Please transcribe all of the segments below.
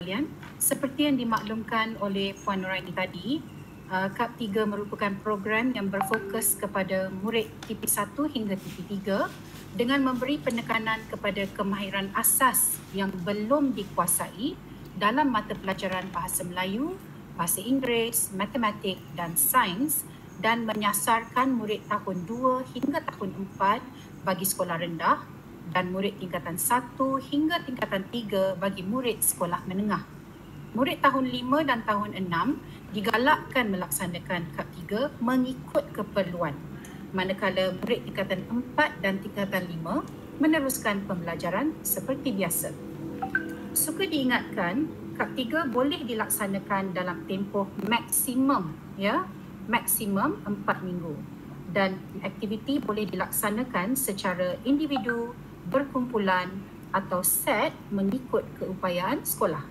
sekalian, seperti yang dimaklumkan oleh Puan Nuraini tadi, KAP 3 merupakan program yang berfokus kepada murid TP1 hingga TP3 dengan memberi penekanan kepada kemahiran asas yang belum dikuasai dalam mata pelajaran Bahasa Melayu, Bahasa Inggeris, Matematik dan Sains dan menyasarkan murid tahun 2 hingga tahun 4 bagi sekolah rendah dan murid tingkatan 1 hingga tingkatan 3 bagi murid sekolah menengah. Murid tahun 5 dan tahun 6 digalakkan melaksanakan KAP 3 mengikut keperluan, manakala murid tingkatan 4 dan tingkatan 5 meneruskan pembelajaran seperti biasa. Suka diingatkan, KAP 3 boleh dilaksanakan dalam tempoh maksimum, maksimum 4 minggu dan aktiviti boleh dilaksanakan secara individu, berkumpulan atau set mengikut keupayaan sekolah.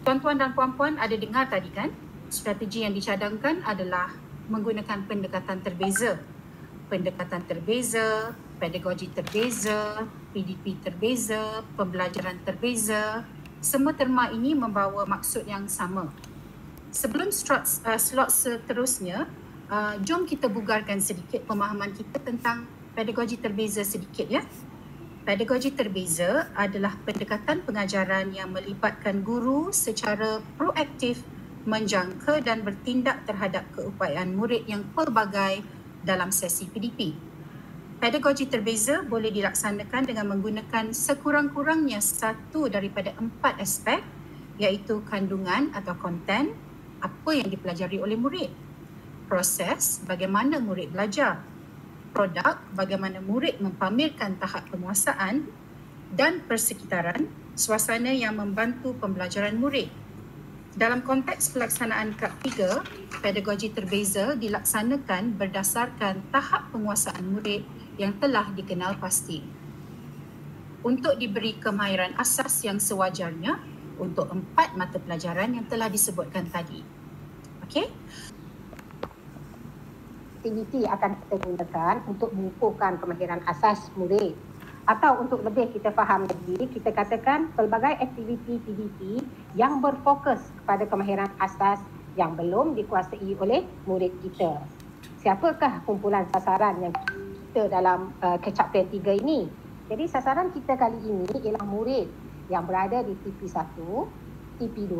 Tuan-tuan dan puan-puan ada dengar tadi kan? Strategi yang dicadangkan adalah menggunakan pendekatan terbeza. Pendekatan terbeza, pedagogi terbeza, PDP terbeza, pembelajaran terbeza. Semua terma ini membawa maksud yang sama. Sebelum slot seterusnya, jom kita bugarkan sedikit pemahaman kita tentang pedagogi terbeza sedikit ya. Pedagogi terbeza adalah pendekatan pengajaran yang melibatkan guru secara proaktif menjangka dan bertindak terhadap keupayaan murid yang pelbagai dalam sesi PDP. Pedagogi terbeza boleh dilaksanakan dengan menggunakan sekurang-kurangnya satu daripada 4 aspek, iaitu kandungan atau konten, apa yang dipelajari oleh murid, proses bagaimana murid belajar, produk bagaimana murid mempamerkan tahap penguasaan, dan persekitaran, suasana yang membantu pembelajaran murid. Dalam konteks pelaksanaan KAP 3, pedagogi terbeza dilaksanakan berdasarkan tahap penguasaan murid yang telah dikenal pasti untuk diberi kemahiran asas yang sewajarnya untuk 4 mata pelajaran yang telah disebutkan tadi. Okey? Aktiviti akan kita gunakan untuk mengukuhkan kemahiran asas murid. Atau untuk lebih kita faham lagi, kita katakan pelbagai aktiviti PDP yang berfokus kepada kemahiran asas yang belum dikuasai oleh murid kita. Siapakah kumpulan sasaran yang kita dalam catch-up plan 3 ini? Jadi sasaran kita kali ini ialah murid yang berada di TP1, TP2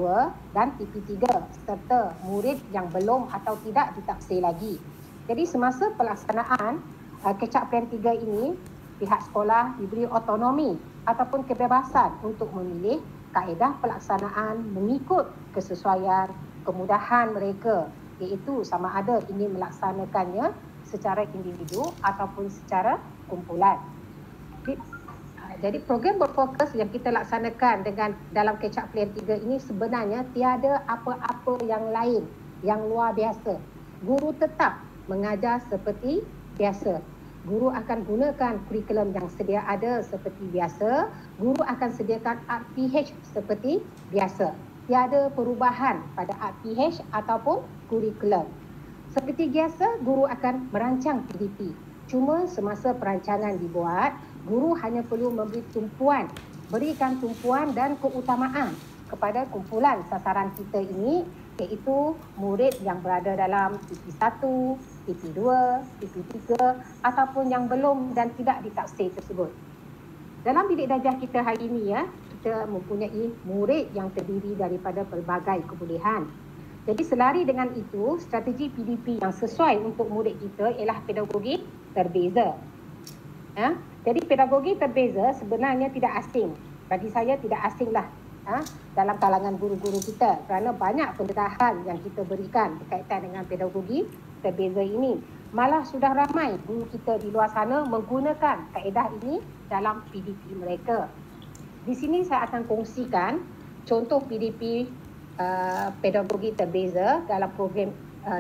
dan TP3 serta murid yang belum atau tidak ditaksir lagi. Jadi semasa pelaksanaan catch-up plan 3 ini, pihak sekolah diberi autonomi ataupun kebebasan untuk memilih kaedah pelaksanaan mengikut kesesuaian kemudahan mereka, iaitu sama ada ingin melaksanakannya secara individu ataupun secara kumpulan. Jadi program berfokus yang kita laksanakan dengan dalam catch-up plan 3 ini sebenarnya tiada apa-apa yang lain yang luar biasa. Guru tetap mengajar seperti biasa. Guru akan gunakan kurikulum yang sedia ada seperti biasa. Guru akan sediakan RPH seperti biasa. Tiada perubahan pada RPH ataupun kurikulum. Seperti biasa, guru akan merancang PDP. Cuma semasa perancangan dibuat, guru hanya perlu memberi tumpuan, berikan tumpuan dan keutamaan kepada kumpulan sasaran kita ini, iaitu murid yang berada dalam TP1, TP2, TP3 ataupun yang belum dan tidak ditaksir tersebut. Dalam bilik darjah kita hari ini kita mempunyai murid yang terdiri daripada pelbagai kebolehan. Jadi selari dengan itu, strategi PDP yang sesuai untuk murid kita ialah pedagogi terbeza. Jadi pedagogi terbeza sebenarnya tidak asing. Bagi saya tidak asinglah dalam kalangan guru-guru kita kerana banyak pendedahan yang kita berikan berkaitan dengan pedagogi terbeza ini. Malah sudah ramai guru kita di luar sana menggunakan kaedah ini dalam PDP mereka. Di sini saya akan kongsikan contoh PDP pedagogi terbeza dalam program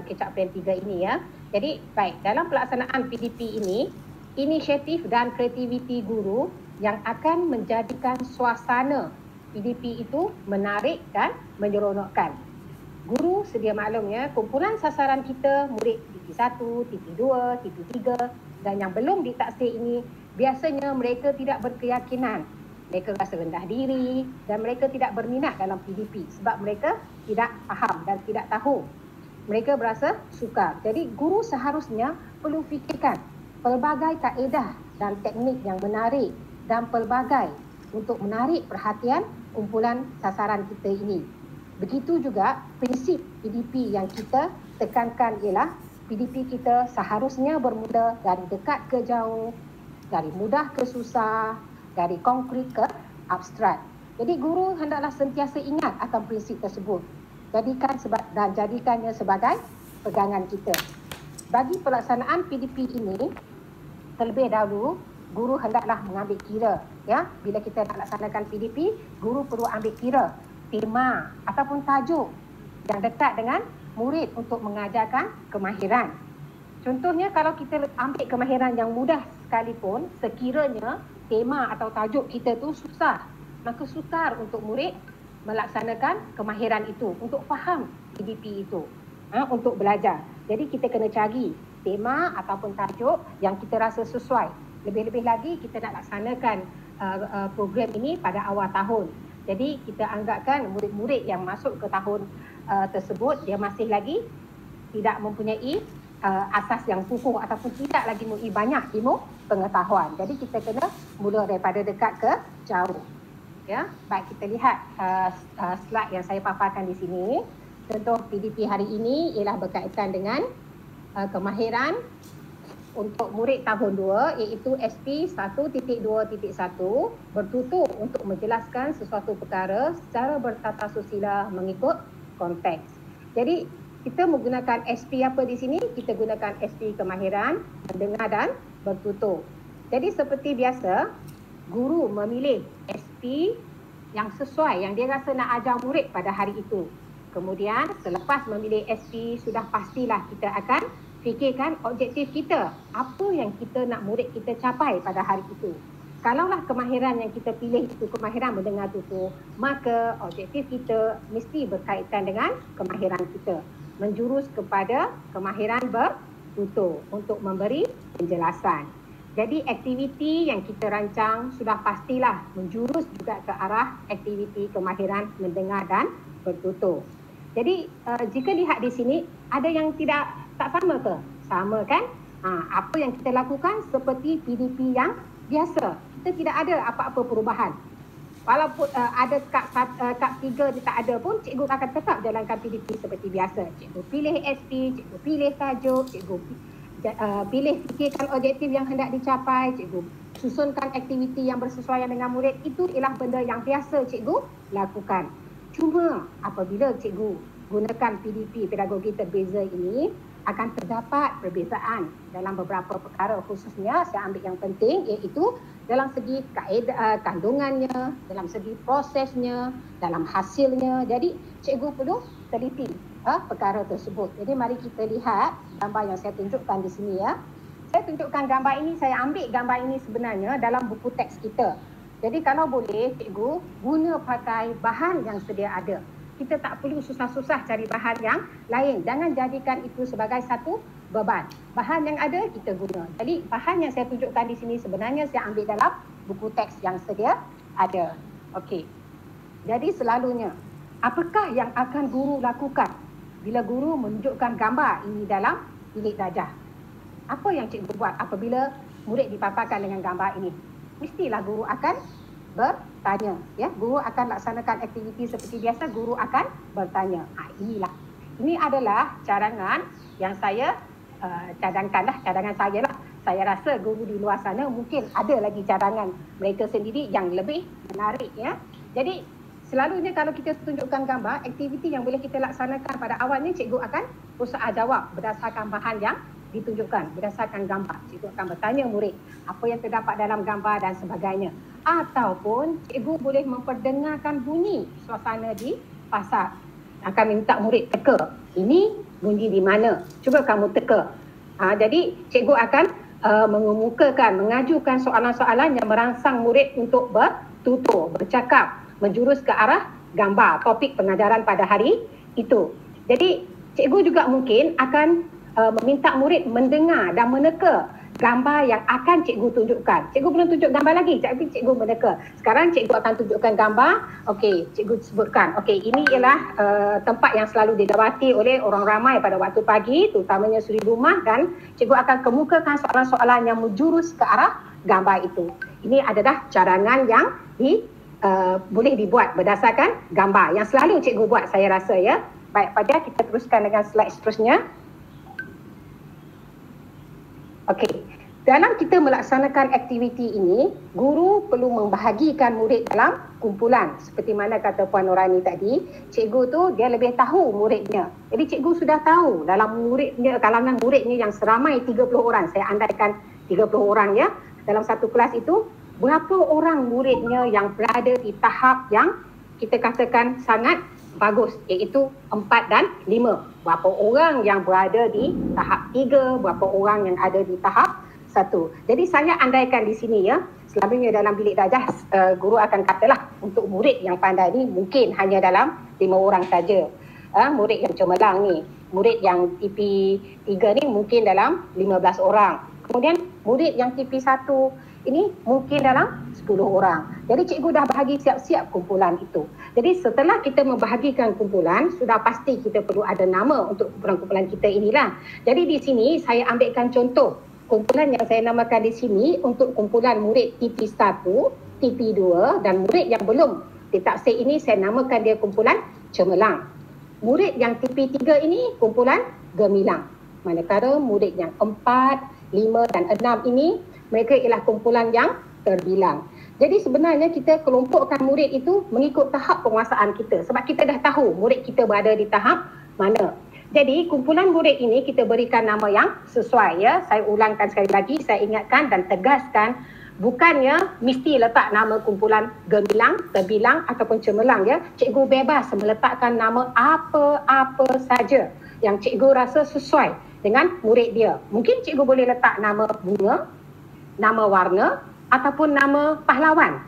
catch-up plan 3 ini ya. Jadi baik, dalam pelaksanaan PDP ini, inisiatif dan kreativiti guru yang akan menjadikan suasana PDP itu menarik dan menyeronokkan. Guru sedia maklum ya, kumpulan sasaran kita murid TP1, TP2, TP3 dan yang belum ditaksir ini biasanya mereka tidak berkeyakinan mereka rasa rendah diri dan mereka tidak berminat dalam PDP sebab mereka tidak faham dan tidak tahu. Mereka berasa sukar. Jadi guru seharusnya perlu fikirkan pelbagai kaedah dan teknik yang menarik dan pelbagai untuk menarik perhatian kumpulan sasaran kita ini. Begitu juga prinsip PDP yang kita tekankan ialah PDP kita seharusnya bermula dari dekat ke jauh, dari mudah ke susah, dari konkret ke abstrak. Jadi guru hendaklah sentiasa ingat akan prinsip tersebut. Jadikannya sebagai pegangan kita. Bagi pelaksanaan PDP ini, terlebih dahulu guru hendaklah mengambil kira, ya. Bila kita nak laksanakan PDP, guru perlu ambil kira tema ataupun tajuk yang dekat dengan murid untuk mengajarkan kemahiran. Contohnya kalau kita ambil kemahiran yang mudah sekalipun, sekiranya tema atau tajuk kita tu susah, maka sukar untuk murid melaksanakan kemahiran itu, untuk faham PDP itu, untuk belajar. Jadi kita kena cari tema ataupun tajuk yang kita rasa sesuai. Lebih-lebih lagi kita nak laksanakan program ini pada awal tahun. Jadi kita anggapkan murid-murid yang masuk ke tahun tersebut, dia masih lagi tidak mempunyai asas yang kukuh ataupun tidak lagi mempunyai banyak ilmu pengetahuan. Jadi kita kena mula daripada dekat ke jauh. Ya, baik, kita lihat slide yang saya paparkan di sini. Contoh PDP hari ini ialah berkaitan dengan kemahiran untuk murid tahun 2 iaitu SP 1.2.1 bertutur untuk menjelaskan sesuatu perkara secara bertata susila mengikut konteks. Jadi kita menggunakan SP apa di sini? Kita gunakan SP kemahiran mendengar dan bertutur. Jadi seperti biasa, guru memilih SP yang sesuai, yang dia rasa nak ajar murid pada hari itu. Kemudian selepas memilih SP, sudah pastilah kita akan fikirkan objektif kita. Apa yang kita nak murid kita capai pada hari itu. Kalaulah kemahiran yang kita pilih itu kemahiran mendengar tutur, maka objektif kita mesti berkaitan dengan kemahiran kita. Menjurus kepada kemahiran bertutur untuk memberi penjelasan. Jadi aktiviti yang kita rancang sudah pastilah menjurus juga ke arah aktiviti kemahiran mendengar dan bertutur. Jadi jika lihat di sini, ada yang tak sama ke? Sama kan? Apa yang kita lakukan seperti PDP yang biasa. Kita tidak ada apa-apa perubahan. Walaupun ada Kap 3 dia tak ada pun, cikgu akan tetap jalankan PDP seperti biasa. Cikgu pilih SP, cikgu pilih tajuk, cikgu pilih fikirkan objektif yang hendak dicapai, cikgu susunkan aktiviti yang bersesuaian dengan murid. Itu ialah benda yang biasa cikgu lakukan. Cuma apabila cikgu gunakan PDP pedagogi terbeza ini, akan terdapat perbezaan dalam beberapa perkara, khususnya saya ambil yang penting iaitu dalam segi kaedah kandungannya, dalam segi prosesnya, dalam hasilnya. Jadi cikgu perlu teliti perkara tersebut. Jadi mari kita lihat gambar yang saya tunjukkan di sini ya. Saya tunjukkan gambar ini, saya ambil gambar ini sebenarnya dalam buku teks kita. Jadi kalau boleh cikgu guna pakai bahan yang sedia ada. Kita tak perlu susah-susah cari bahan yang lain. Jangan jadikan itu sebagai satu beban. Bahan yang ada kita guna. Jadi bahan yang saya tunjukkan di sini sebenarnya saya ambil dalam buku teks yang sedia ada. Okey. Jadi selalunya, apakah yang akan guru lakukan bila guru menunjukkan gambar ini dalam bilik darjah? Apa yang cikgu buat apabila murid dipaparkan dengan gambar ini? Mestilah guru akan bertanya, ya. Guru akan laksanakan aktiviti seperti biasa, guru akan bertanya. Inilah. Ini adalah cadangan yang saya cadangan saya lah. Saya rasa guru di luar sana mungkin ada lagi cadangan mereka sendiri yang lebih menarik, ya. Jadi selalunya kalau kita tunjukkan gambar, aktiviti yang boleh kita laksanakan pada awalnya, cikgu akan usaha jawab berdasarkan bahan yang ditunjukkan, berdasarkan gambar. Cikgu akan bertanya murid apa yang terdapat dalam gambar dan sebagainya. Ataupun cikgu boleh memperdengarkan bunyi suasana di pasar. Akan minta murid teka. Ini bunyi di mana? Cuba kamu teka. Jadi cikgu akan mengemukakan, mengajukan soalan-soalan yang merangsang murid untuk bertutur, bercakap, menjurus ke arah gambar, topik pengajaran pada hari itu. Jadi cikgu juga mungkin akan meminta murid mendengar dan meneka gambar yang akan cikgu tunjukkan. Cikgu belum tunjuk gambar lagi, tapi cikgu meneka. Sekarang cikgu akan tunjukkan gambar. Okey, cikgu sebutkan. Okey, ini ialah tempat yang selalu didapati oleh orang ramai pada waktu pagi, terutamanya suri rumah, dan cikgu akan kemukakan soalan-soalan yang menjurus ke arah gambar itu. Ini adalah cadangan yang boleh dibuat berdasarkan gambar yang selalu cikgu buat, saya rasa ya. Baik, Fadia, kita teruskan dengan slide seterusnya. Okey, dalam kita melaksanakan aktiviti ini, guru perlu membahagikan murid dalam kumpulan. Seperti mana kata Puan Nurani tadi, cikgu tu dia lebih tahu muridnya. Jadi cikgu sudah tahu dalam muridnya, kalangan muridnya yang seramai 30 orang, saya andaikan 30 orang ya, dalam satu kelas itu, berapa orang muridnya yang berada di tahap yang kita katakan sangat bagus, iaitu 4 dan 5. Berapa orang yang berada di tahap 3, berapa orang yang ada di tahap 1. Jadi saya andaikan di sini ya, selalunya dalam bilik darjah guru akan katalah untuk murid yang pandai ni mungkin hanya dalam 5 orang saja. Murid yang cemerlang ni, murid yang TP3 ni mungkin dalam 15 orang. Kemudian murid yang TP1 ini mungkin dalam 10 orang. Jadi cikgu dah bahagi siap-siap kumpulan itu. Jadi setelah kita membahagikan kumpulan, sudah pasti kita perlu ada nama untuk kumpulan-kumpulan kita inilah. Jadi di sini saya ambilkan contoh kumpulan yang saya namakan di sini untuk kumpulan murid TP1, TP2 dan murid yang belum ditaksir ini saya namakan dia kumpulan cemerlang. Murid yang TP3 ini kumpulan gemilang. Manakala murid yang 4, 5 dan 6 ini mereka ialah kumpulan yang terbilang. Jadi sebenarnya kita kelompokkan murid itu mengikut tahap penguasaan kita. Sebab kita dah tahu murid kita berada di tahap mana. Jadi kumpulan murid ini kita berikan nama yang sesuai ya. Saya ulangkan sekali lagi, saya ingatkan dan tegaskan. Bukannya mesti letak nama kumpulan gemilang, terbilang ataupun cemerlang ya. Cikgu bebas meletakkan nama apa-apa saja yang cikgu rasa sesuai dengan murid dia. Mungkin cikgu boleh letak nama bunga, nama warna ataupun nama pahlawan.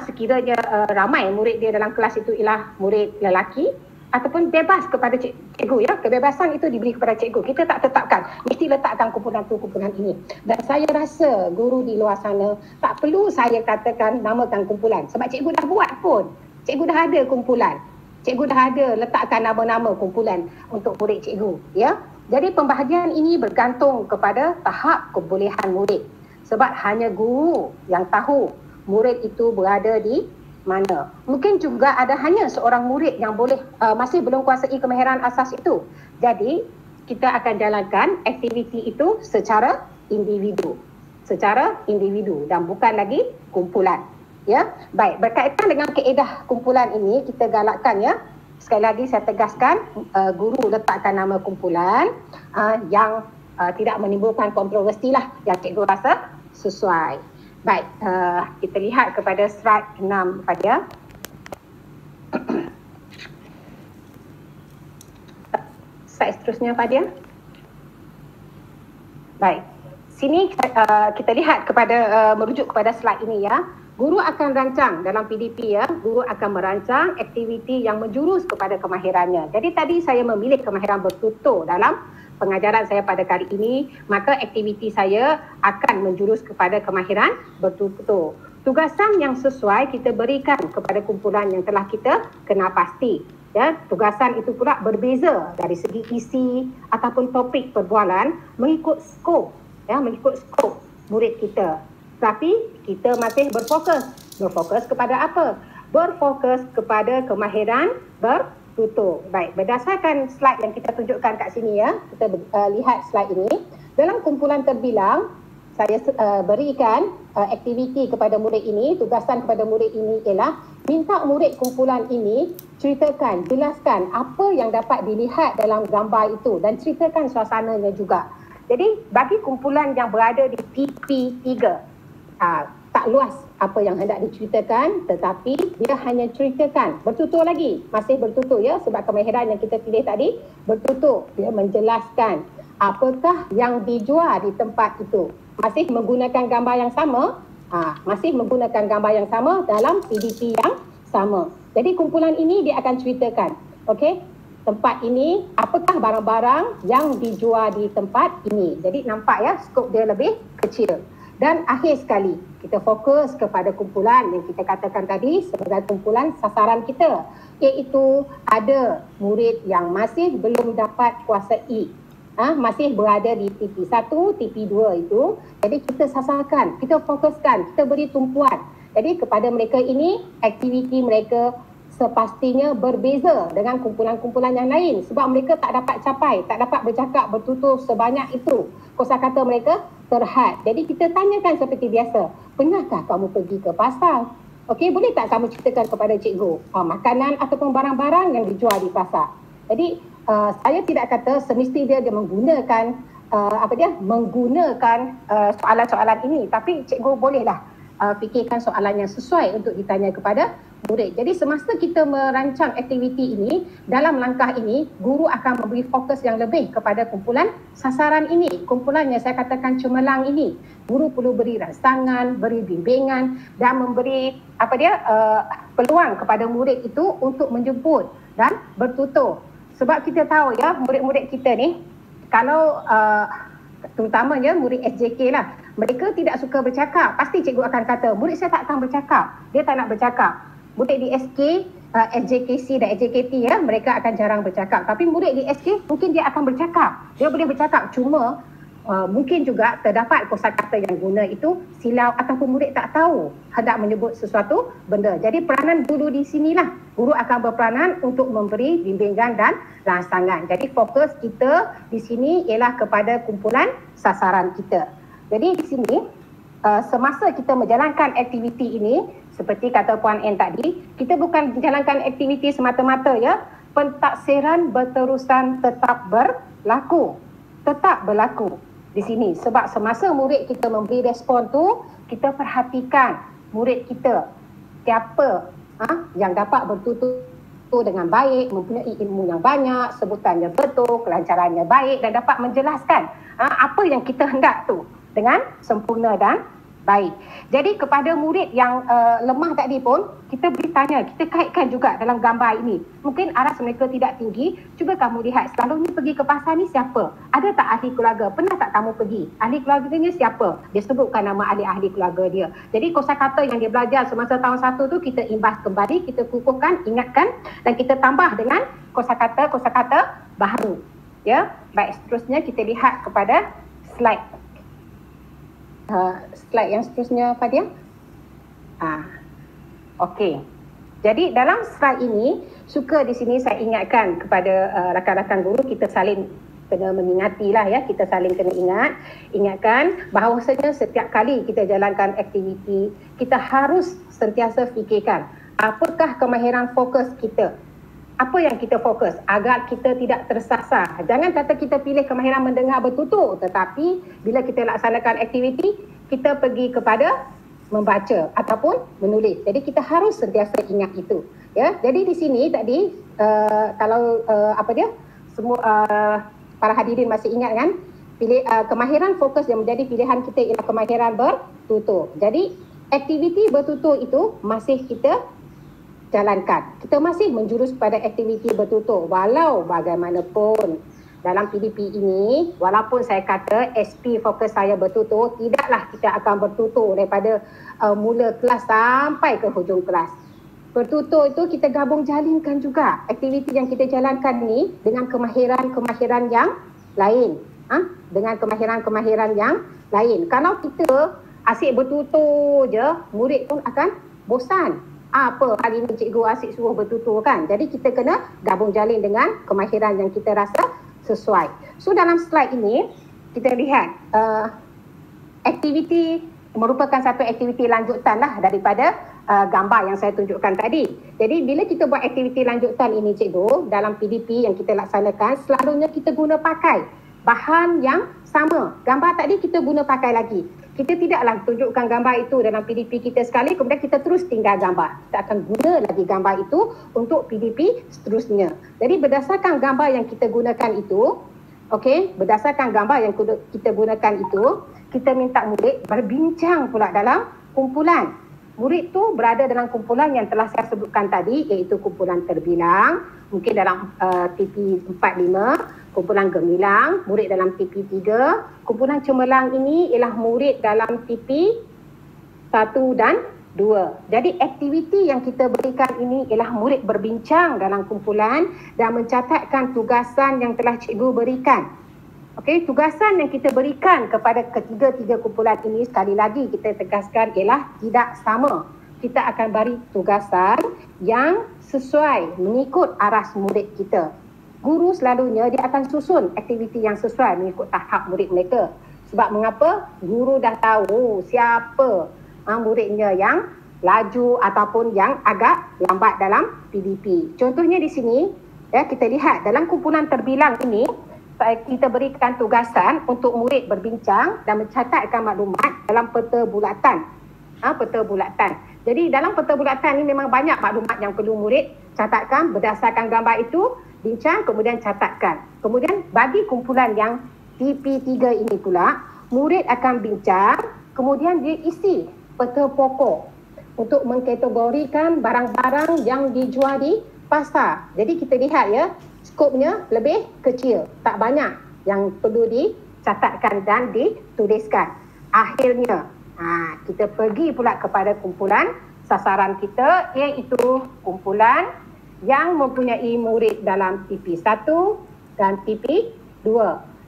Sekiranya ramai murid dia dalam kelas itu ialah murid lelaki, ataupun bebas kepada cikgu ya. Kebebasan itu diberi kepada cikgu. Kita tak tetapkan mesti letakkan kumpulan tu, kumpulan ini. Dan saya rasa guru di luar sana tak perlu saya katakan namakan kumpulan. Sebab cikgu dah buat pun. Cikgu dah ada kumpulan. Cikgu dah ada letakkan nama-nama kumpulan untuk murid cikgu ya. Jadi pembahagian ini bergantung kepada tahap kebolehan murid. Sebab hanya guru yang tahu murid itu berada di mana. Mungkin juga ada hanya seorang murid yang boleh masih belum kuasai kemahiran asas itu. Jadi kita akan jalankan aktiviti itu secara individu. Secara individu dan bukan lagi kumpulan. Ya, baik, berkaitan dengan kaedah kumpulan ini kita galakkan ya. Sekali lagi saya tegaskan, guru letakkan nama kumpulan yang tidak menimbulkan kontroversi lah, yang cikgu rasa sesuai. Baik, kita lihat kepada slide 6 Fadia. Slide seterusnya Fadia. Baik, sini kita lihat kepada merujuk kepada slide ini ya. Guru akan rancang dalam PDP ya, guru akan merancang aktiviti yang menjurus kepada kemahirannya. Jadi tadi saya memilih kemahiran bertutur dalam pengajaran saya pada kali ini, maka aktiviti saya akan menjurus kepada kemahiran bertutur. Tugasan yang sesuai kita berikan kepada kumpulan yang telah kita kenal pasti. Ya, tugasan itu pula berbeza dari segi isi ataupun topik perbualan mengikut skop, ya, mengikut skop murid kita. Tapi kita masih berfokus kepada apa? Berfokus kepada kemahiran bertutur. Baik, berdasarkan slide yang kita tunjukkan kat sini ya, kita lihat slide ini. Dalam kumpulan terbilang, saya berikan aktiviti kepada murid ini, tugasan kepada murid ini ialah minta murid kumpulan ini ceritakan, jelaskan apa yang dapat dilihat dalam gambar itu dan ceritakan suasananya juga. Jadi bagi kumpulan yang berada di TP3, tak luas apa yang hendak diceritakan, tetapi dia hanya ceritakan, bertutur lagi, masih bertutur ya, sebab kemahiran yang kita pilih tadi bertutur, dia menjelaskan apakah yang dijual di tempat itu. Masih menggunakan gambar yang sama, masih menggunakan gambar yang sama dalam PDP yang sama. Jadi kumpulan ini dia akan ceritakan, okey. tempat ini, apakah barang-barang yang dijual di tempat ini. Jadi nampak ya, skop dia lebih kecil. Dan akhir sekali, kita fokus kepada kumpulan yang kita katakan tadi sebagai kumpulan sasaran kita, iaitu ada murid yang masih belum dapat kuasa E, masih berada di TP1, TP2 itu. Jadi kita sasarkan, kita fokuskan, kita beri tumpuan. Jadi kepada mereka ini, aktiviti mereka sepastinya berbeza dengan kumpulan-kumpulan yang lain sebab mereka tak dapat capai, tak dapat bercakap, bertutur sebanyak itu. Kosakata mereka terhad. Jadi kita tanyakan seperti biasa, pernahkah kamu pergi ke pasar? Okey, boleh tak kamu ceritakan kepada cikgu makanan ataupun barang-barang yang dijual di pasar? Jadi saya tidak kata semestinya dia menggunakan menggunakan soalan-soalan ini, tapi cikgu bolehlah fikirkan soalan yang sesuai untuk ditanya kepada murid. Jadi semasa kita merancang aktiviti ini, dalam langkah ini, guru akan memberi fokus yang lebih kepada kumpulan sasaran ini. Kumpulan yang saya katakan cemerlang ini. Guru perlu beri rangsangan, beri bimbingan dan memberi peluang kepada murid itu untuk menjemput dan bertutur. Sebab kita tahu ya, murid-murid kita ni, kalau terutamanya murid SJK lah, mereka tidak suka bercakap. Pasti cikgu akan kata, murid saya tak akan bercakap. Dia tak nak bercakap. Murid di SK, SJKC dan SJKT ya, mereka akan jarang bercakap. Tapi murid di SK mungkin dia akan bercakap. Dia boleh bercakap, cuma mungkin juga terdapat kosakata yang guna itu silau ataupun murid tak tahu hendak menyebut sesuatu benda. Jadi peranan guru di sinilah. Guru akan berperanan untuk memberi bimbingan dan rangsangan. Jadi fokus kita di sini ialah kepada kumpulan sasaran kita. Jadi di sini semasa kita menjalankan aktiviti ini, seperti kata Puan N tadi, kita bukan menjalankan aktiviti semata-mata ya. Pentaksiran berterusan tetap berlaku. Tetap berlaku di sini. Sebab semasa murid kita memberi respon tu, kita perhatikan murid kita siapa yang dapat bertutur dengan baik, mempunyai ilmu yang banyak, sebutannya betul, kelancarannya baik dan dapat menjelaskan apa yang kita hendak tu dengan sempurna dan baik. Jadi kepada murid yang lemah tadi pun, kita bertanya, kita kaitkan juga dalam gambar ini. Mungkin aras mereka tidak tinggi, cuba kamu lihat selalunya pergi ke pasar ni siapa? Ada tak ahli keluarga? Pernah tak kamu pergi? Ahli keluarganya siapa? Dia sebutkan nama ahli-ahli keluarga dia. Jadi kosakata yang dia belajar semasa tahun 1 tu kita imbas kembali, kita kukuhkan, ingatkan dan kita tambah dengan kosakata baru. Ya, baik, seterusnya kita lihat kepada slide. Slide yang seterusnya Fadia. Okey. Jadi dalam slide ini, suka di sini saya ingatkan kepada rakan-rakan guru, kita saling kena mengingatilah ya, kita saling kena ingatkan bahawasanya setiap kali kita jalankan aktiviti, kita harus sentiasa fikirkan apakah kemahiran fokus kita. Apa yang kita fokus agar kita tidak tersasar. Jangan kata kita pilih kemahiran mendengar bertutur, tetapi bila kita laksanakan aktiviti, kita pergi kepada membaca ataupun menulis. Jadi kita harus sentiasa ingat itu. Ya, jadi di sini tadi kalau semua para hadirin masih ingat kan, kemahiran fokus yang menjadi pilihan kita ialah kemahiran bertutur. Jadi aktiviti bertutur itu masih kita jalankan. Kita masih menjurus pada aktiviti bertutur walau bagaimanapun. Dalam PDP ini, walaupun saya kata SP fokus saya bertutur, tidaklah kita akan bertutur daripada mula kelas sampai ke hujung kelas. Bertutur itu kita gabung jalinkan juga aktiviti yang kita jalankan ni dengan kemahiran-kemahiran yang lain. Dengan kemahiran-kemahiran yang lain. Kalau kita asyik bertutur je, murid pun akan bosan. Apa hari ini cikgu asyik suruh bertutur kan. Jadi kita kena gabung jalin dengan kemahiran yang kita rasa sesuai. So dalam slide ini kita lihat aktiviti merupakan satu aktiviti lanjutan lah daripada gambar yang saya tunjukkan tadi. Jadi bila kita buat aktiviti lanjutan ini cikgu, dalam PDP yang kita laksanakan, selalunya kita guna pakai bahan yang sama. Gambar tadi kita guna pakai lagi. Kita tidaklah tunjukkan gambar itu dalam PDP kita sekali, kemudian kita terus tinggal gambar. Kita akan guna lagi gambar itu untuk PDP seterusnya. Jadi berdasarkan gambar yang kita gunakan itu, berdasarkan gambar yang kita gunakan itu, kita minta murid berbincang pula dalam kumpulan. murid tu berada dalam kumpulan yang telah saya sebutkan tadi, iaitu kumpulan terbilang, mungkin dalam TP45, kumpulan gemilang, murid dalam TP3, kumpulan cemerlang ini ialah murid dalam TP1 dan 2. Jadi aktiviti yang kita berikan ini ialah murid berbincang dalam kumpulan dan mencatatkan tugasan yang telah cikgu berikan. Okey, tugasan yang kita berikan kepada ketiga-tiga kumpulan ini, sekali lagi kita tegaskan, ialah tidak sama. Kita akan beri tugasan yang sesuai mengikut aras murid kita. Guru selalunya dia akan susun aktiviti yang sesuai mengikut tahap murid mereka. Sebab mengapa? Guru dah tahu siapa muridnya yang laju ataupun yang agak lambat dalam PDP. Contohnya di sini, ya, kita lihat dalam kumpulan terbilang ini, kita berikan tugasan untuk murid berbincang dan mencatatkan maklumat dalam peta bulatan. Peta bulatan. Jadi dalam peta bulatan ini memang banyak maklumat yang perlu murid catatkan berdasarkan gambar itu, bincang kemudian catatkan. Kemudian bagi kumpulan yang TP3 ini pula, murid akan bincang, kemudian dia isi peta pokok untuk mengkategorikan barang-barang yang dijual di pasar. Jadi kita lihat ya, skopnya lebih kecil, tak banyak yang perlu dicatatkan dan dituliskan. Akhirnya, kita pergi pula kepada kumpulan sasaran kita, iaitu kumpulan yang mempunyai murid dalam TP1 dan TP2.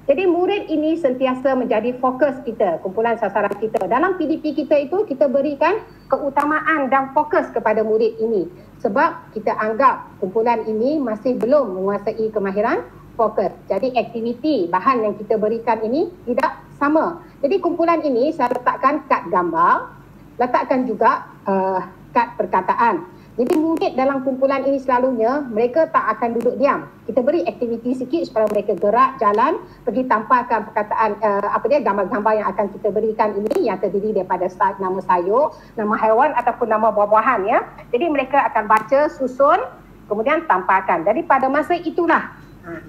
Jadi murid ini sentiasa menjadi fokus kita, kumpulan sasaran kita. Dalam PDP kita itu, kita berikan keutamaan dan fokus kepada murid ini. Sebab kita anggap kumpulan ini masih belum menguasai kemahiran fokus. Jadi aktiviti bahan yang kita berikan ini tidak sama. Jadi kumpulan ini saya letakkan kad gambar, letakkan juga kad perkataan. Jadi murid dalam kumpulan ini selalunya mereka tak akan duduk diam. Kita beri aktiviti sikit supaya mereka gerak, jalan, pergi tampakkan perkataan gambar-gambar yang akan kita berikan ini yang terdiri daripada nama sayur, nama haiwan ataupun nama buah-buahan ya. Jadi mereka akan baca, susun, kemudian tampakkan. Jadi pada masa itulah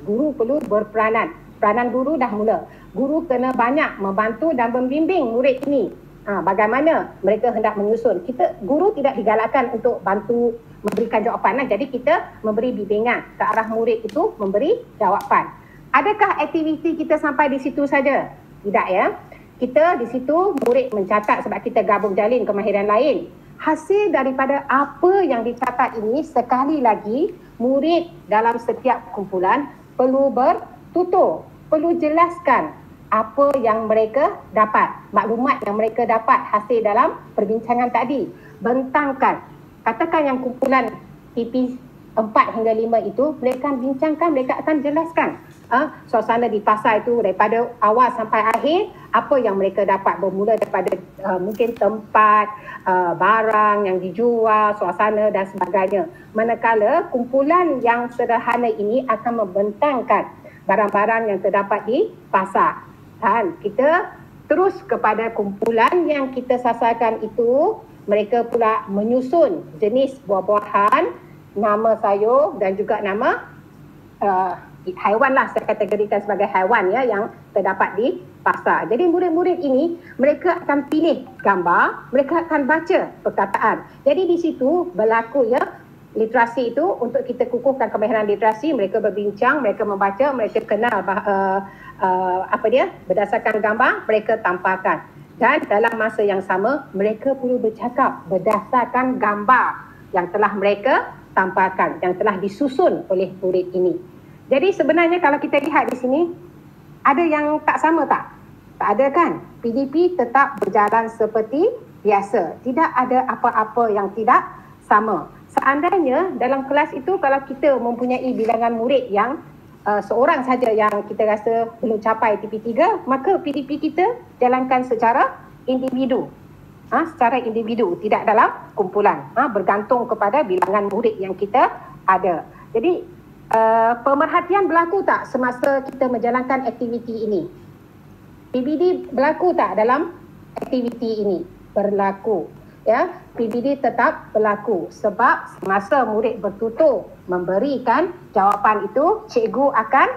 guru perlu berperanan. Peranan guru dah mula. Guru kena banyak membantu dan membimbing murid ini. Bagaimana mereka hendak menyusun. Guru tidak digalakkan untuk bantu memberikan jawapan. Jadi kita memberi bimbingan ke arah murid itu memberi jawapan. Adakah aktiviti kita sampai di situ saja? Tidak ya. Kita di situ murid mencatat sebab kita gabung jalin kemahiran lain. Hasil daripada apa yang dicatat ini, sekali lagi murid dalam setiap kumpulan perlu bertutur, perlu jelaskan apa yang mereka dapat, maklumat yang mereka dapat hasil dalam perbincangan tadi. Bentangkan, katakan yang kumpulan TP 4 hingga 5 itu, mereka akan bincangkan, mereka akan jelaskan suasana di pasar itu daripada awal sampai akhir, apa yang mereka dapat, bermula daripada mungkin tempat, barang yang dijual, suasana dan sebagainya. Manakala kumpulan yang sederhana ini akan membentangkan barang-barang yang terdapat di pasar. Dan kita terus kepada kumpulan yang kita sasarkan itu, mereka pula menyusun jenis buah-buahan, nama sayur dan juga nama haiwan lah, saya kategorikan sebagai haiwan ya, yang terdapat di pasar. Jadi murid-murid ini, mereka akan pilih gambar, mereka akan baca perkataan. Jadi di situ berlaku ya, literasi itu untuk kita kukuhkan kemahiran literasi, mereka berbincang, mereka membaca, mereka kenal berdasarkan gambar, mereka tampakkan. Dan dalam masa yang sama, mereka perlu bercakap berdasarkan gambar yang telah mereka tampakkan, yang telah disusun oleh murid ini. Jadi sebenarnya kalau kita lihat di sini, ada yang tak sama tak? Tak ada kan? PDP tetap berjalan seperti biasa. Tidak ada apa-apa yang tidak sama. Seandainya dalam kelas itu kalau kita mempunyai bilangan murid yang seorang saja yang kita rasa belum capai TP3, maka PDP kita jalankan secara individu. Secara individu, tidak dalam kumpulan. Bergantung kepada bilangan murid yang kita ada. Jadi pemerhatian berlaku tak semasa kita menjalankan aktiviti ini? PBD berlaku tak dalam aktiviti ini? Berlaku. Ya, PBD tetap berlaku sebab semasa murid bertutur memberikan jawapan itu, cikgu akan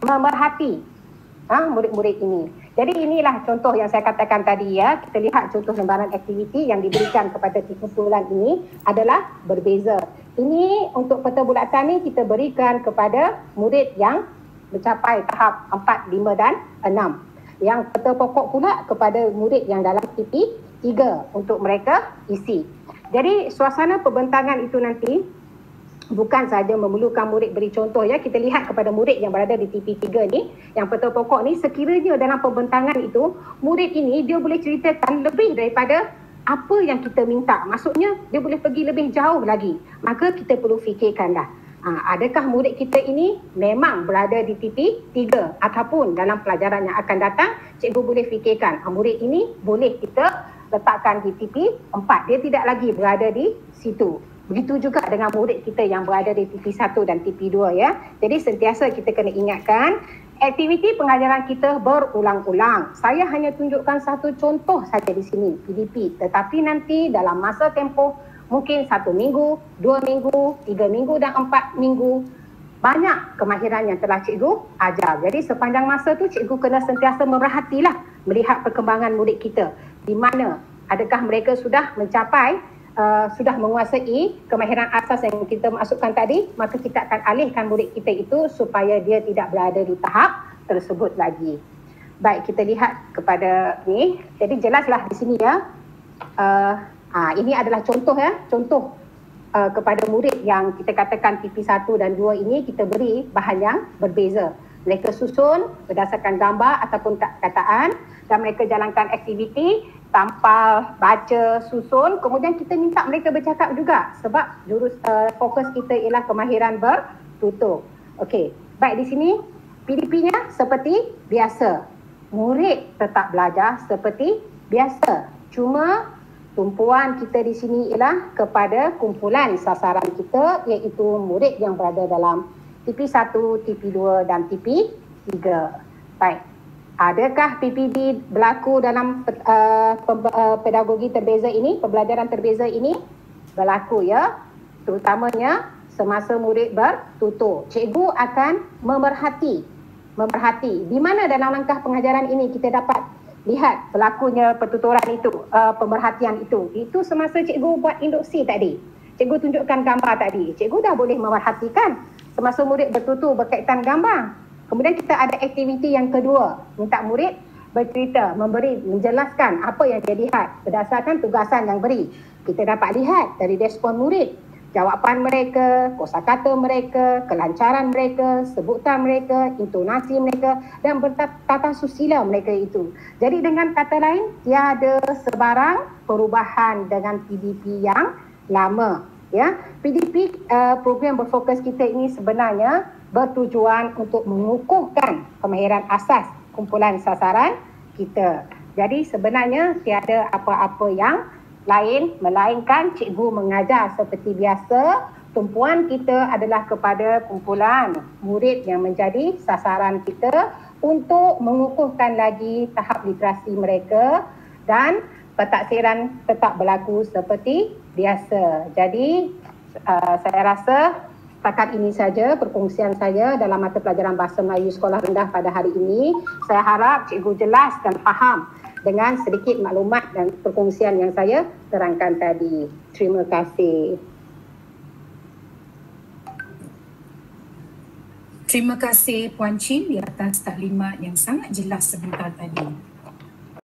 memerhati murid-murid ini. Jadi inilah contoh yang saya katakan tadi ya. Kita lihat contoh lembaran aktiviti yang diberikan kepada kumpulan ini adalah berbeza. Ini untuk peta bulatan ni kita berikan kepada murid yang mencapai tahap 4, 5 dan 6. Yang peta pokok pula kepada murid yang dalam TP 3 untuk mereka isi. Jadi suasana pembentangan itu nanti bukan saja memerlukan murid beri contoh ya. Kita lihat kepada murid yang berada di TP3 ni, yang peta pokok ni, sekiranya dalam pembentangan itu murid ini dia boleh ceritakan lebih daripada apa yang kita minta. Maksudnya dia boleh pergi lebih jauh lagi. Maka kita perlu fikirkan dah. Adakah murid kita ini memang berada di TP3 ataupun dalam pelajaran yang akan datang cikgu boleh fikirkan murid ini boleh kita letakkan di TP4. Dia tidak lagi berada di situ. Begitu juga dengan murid kita yang berada di TP1 dan TP2 ya. Jadi sentiasa kita kena ingatkan aktiviti pengajaran kita berulang-ulang. Saya hanya tunjukkan satu contoh saja di sini, PDP. Tetapi nanti dalam masa tempoh mungkin 1 minggu, 2 minggu, 3 minggu dan 4 minggu, banyak kemahiran yang telah cikgu ajar. Jadi sepanjang masa tu cikgu kena sentiasa memerhatilah melihat perkembangan murid kita. Di mana adakah mereka sudah mencapai sudah menguasai kemahiran asas yang kita masukkan tadi, maka kita akan alihkan murid kita itu supaya dia tidak berada di tahap tersebut lagi. Baik, kita lihat kepada ni. Jadi jelaslah di sini ya. Ini adalah contoh ya, contoh kepada murid yang kita katakan TP1 dan 2 ini kita beri bahan yang berbeza. Mereka susun berdasarkan gambar ataupun kataan dan mereka jalankan aktiviti tampal, baca, susun. Kemudian kita minta mereka bercakap juga sebab fokus kita ialah kemahiran bertutur. Okey, baik di sini PDP-nya seperti biasa. Murid tetap belajar seperti biasa. Cuma tumpuan kita di sini ialah kepada kumpulan sasaran kita iaitu murid yang berada dalam TP1, TP2 dan TP3. Baik. Adakah PPD berlaku dalam pedagogi terbeza ini, pembelajaran terbeza ini? Berlaku ya, terutamanya semasa murid bertutur. Cikgu akan memerhati di mana dalam langkah pengajaran ini kita dapat lihat berlakunya pertuturan itu, pemerhatian itu. Itu semasa cikgu buat induksi tadi. Cikgu tunjukkan gambar tadi. Cikgu dah boleh memerhatikan semasa murid bertutur berkaitan gambar. Kemudian kita ada aktiviti yang kedua, minta murid bercerita, menjelaskan apa yang dia lihat berdasarkan tugasan yang beri. Kita dapat lihat dari respon murid, jawapan mereka, kosakata mereka, kelancaran mereka, sebutan mereka, intonasi mereka dan bertata susila mereka itu. Jadi dengan kata lain, tiada sebarang perubahan dengan PDP yang lama. Ya, PDP program berfokus kita ini sebenarnya bertujuan untuk mengukuhkan kemahiran asas kumpulan sasaran kita. Jadi sebenarnya tiada apa-apa yang lain melainkan cikgu mengajar seperti biasa. Tumpuan kita adalah kepada kumpulan murid yang menjadi sasaran kita untuk mengukuhkan lagi tahap literasi mereka dan pentaksiran tetap berlaku seperti biasa. Jadi saya rasa setakat ini saja perkongsian saya dalam mata pelajaran Bahasa Melayu Sekolah Rendah pada hari ini. Saya harap cikgu jelas dan faham dengan sedikit maklumat dan perkongsian yang saya terangkan tadi. Terima kasih. Terima kasih Puan Chin di atas taklimat yang sangat jelas sebentar tadi.